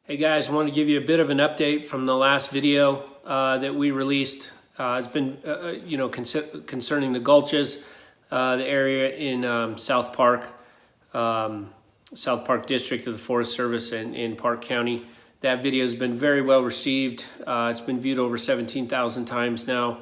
Hey guys, I want to give you a bit of an update from the last video that we released. It's been, concerning the Gulches, the area in South Park District of the Forest Service in Park County. That video has been very well received. It's been viewed over 17,000 times now.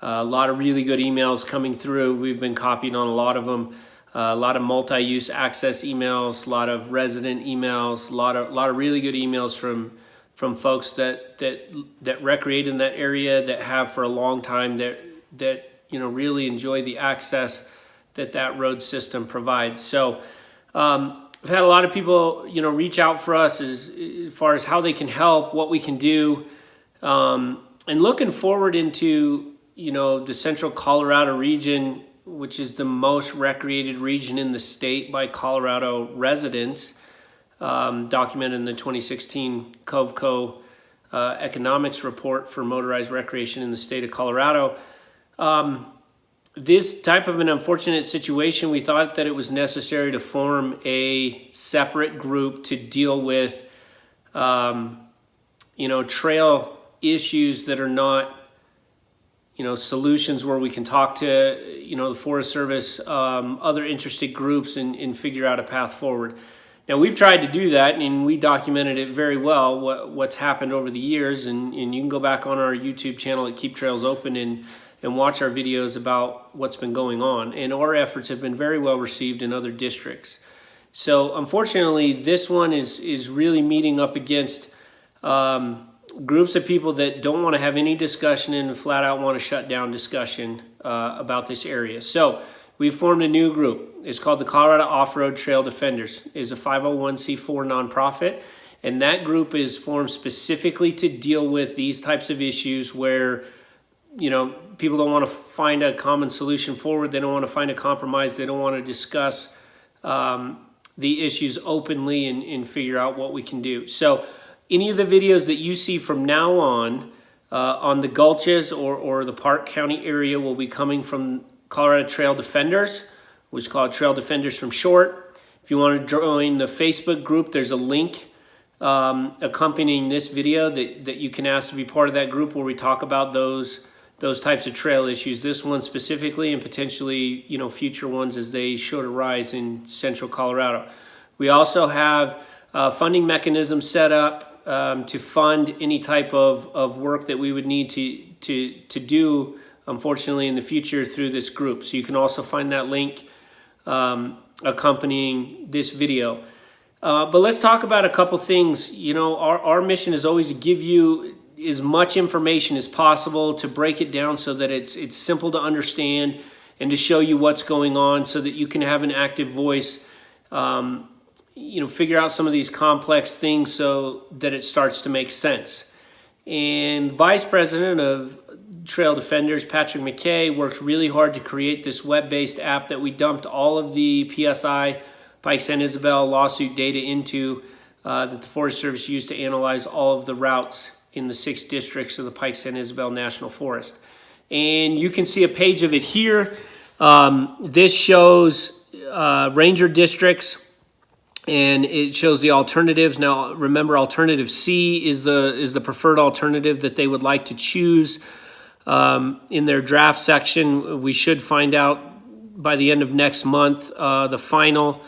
A lot of really good emails coming through. We've been copied on a lot of them. A lot of multi-use access emails, a lot of resident emails, a lot of really good emails from folks that recreate in that area, that have for a long time, that really enjoy the access that road system provides. So I've had a lot of people reach out for us as far as how they can help, what we can do, and looking forward into the central Colorado region, which is the most recreated region in the state by Colorado residents, documented in the 2016 COVCO economics report for motorized recreation in the state of Colorado. This type of an unfortunate situation, we thought that it was necessary to form a separate group to deal with, trail issues that are not solutions where we can talk to, the Forest Service, other interested groups and figure out a path forward. Now, we've tried to do that, and we documented it very well, what's happened over the years, and you can go back on our YouTube channel at Keep Trails Open and watch our videos about what's been going on. And our efforts have been very well received in other districts. So, unfortunately, this one is really meeting up against groups of people that don't want to have any discussion and flat out want to shut down discussion about this area. So we formed a new group. It's called the Colorado Off-Road Trail Defenders. It's a 501c4 nonprofit, and that group is formed specifically to deal with these types of issues where people don't want to find a common solution forward. They don't want to find a compromise. They don't want to discuss the issues openly and figure out what we can do. So any of the videos that you see from now on the Gulches or the Park County area will be coming from Colorado Trail Defenders, which is called Trail Defenders from short. If you want to join the Facebook group, there's a link accompanying this video that you can ask to be part of that group, where we talk about those types of trail issues. This one specifically, and potentially future ones as they should arise in central Colorado. We also have funding mechanisms set up to fund any type of work that we would need to do, unfortunately, in the future through this group. So you can also find that link accompanying this video. But let's talk about a couple things. Our mission is always to give you as much information as possible, to break it down so that it's simple to understand, and to show you what's going on so that you can have an active voice, figure out some of these complex things so that it starts to make sense. And Vice President of Trail Defenders, Patrick McKay, worked really hard to create this web-based app that we dumped all of the PSI, Pike San Isabel lawsuit data into, that the Forest Service used to analyze all of the routes in the 6 districts of the Pike San Isabel National Forest. And you can see a page of it here. This shows ranger districts, and it shows the alternatives. Now, remember, alternative C is the preferred alternative that they would like to choose in their draft section. We should find out by the end of next month the final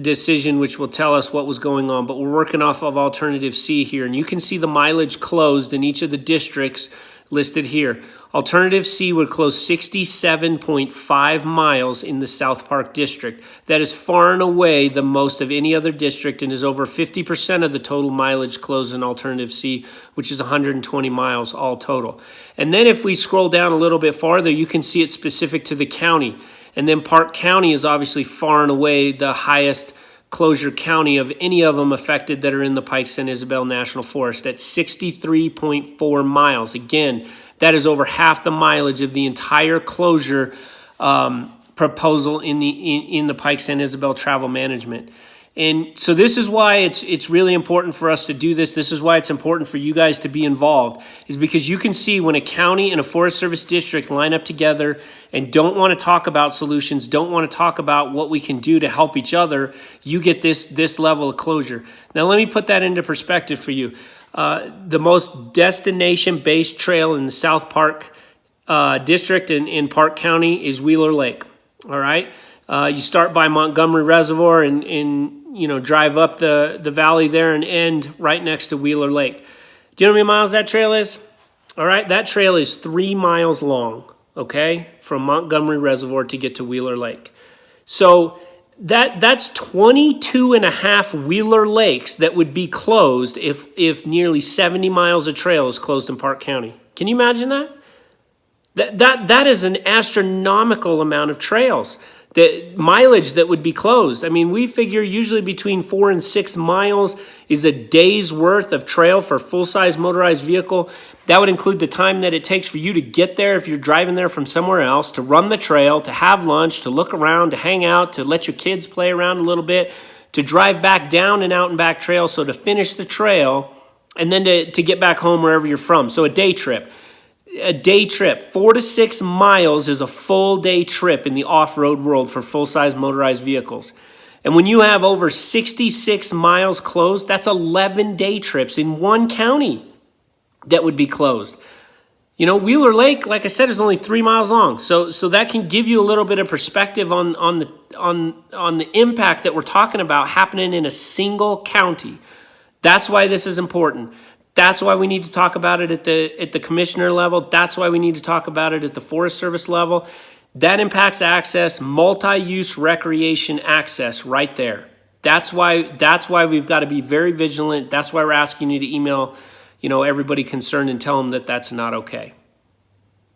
decision, which will tell us what was going on. But we're working off of alternative C here, and you can see the mileage closed in each of the districts listed here. Alternative C would close 67.5 miles in the South Park District. That is far and away the most of any other district, and is over 50% of the total mileage closed in Alternative C, which is 120 miles all total. And then if we scroll down a little bit farther, you can see it's specific to the county. And then Park County is obviously far and away the highest closure county of any of them affected that are in the Pike San Isabel National Forest at 63.4 miles. Again, that is over half the mileage of the entire closure proposal in the Pike San Isabel travel management. And so this is why it's really important for us to do this. This is why it's important for you guys to be involved, is because you can see when a county and a Forest Service district line up together and don't want to talk about solutions, don't want to talk about what we can do to help each other, you get this level of closure. Now let me put that into perspective for you. The most destination-based trail in the South Park district in Park County is Wheeler Lake. All right. You start by Montgomery Reservoir and drive up the valley there and end right next to Wheeler Lake. Do you know how many miles that trail is? All right, that trail is 3 miles long, okay, from Montgomery Reservoir to get to Wheeler Lake. So that's 22 and a half Wheeler Lakes that would be closed if nearly 70 miles of trail is closed in Park County. Can you imagine that? That is an astronomical amount of trails. The mileage that would be closed. I mean, we figure usually between 4 and 6 miles is a day's worth of trail for a full-size motorized vehicle. That would include the time that it takes for you to get there if you're driving there from somewhere else, to run the trail, to have lunch, to look around, to hang out, to let your kids play around a little bit, to drive back down an out and back trail, so to finish the trail, and then to get back home wherever you're from. So a day trip. A day trip, 4 to 6 miles is a full day trip in the off-road world for full-size motorized vehicles. And when you have over 66 miles closed, that's 11 day trips in one county that would be closed. Wheeler Lake, like I said, is only 3 miles long. So that can give you a little bit of perspective on the impact that we're talking about happening in a single county. That's why this is important. That's why we need to talk about it at the commissioner level. That's why we need to talk about it at the Forest Service level. That impacts access, multi-use recreation access right there. That's why we've got to be very vigilant. That's why we're asking you to email, everybody concerned and tell them that that's not okay.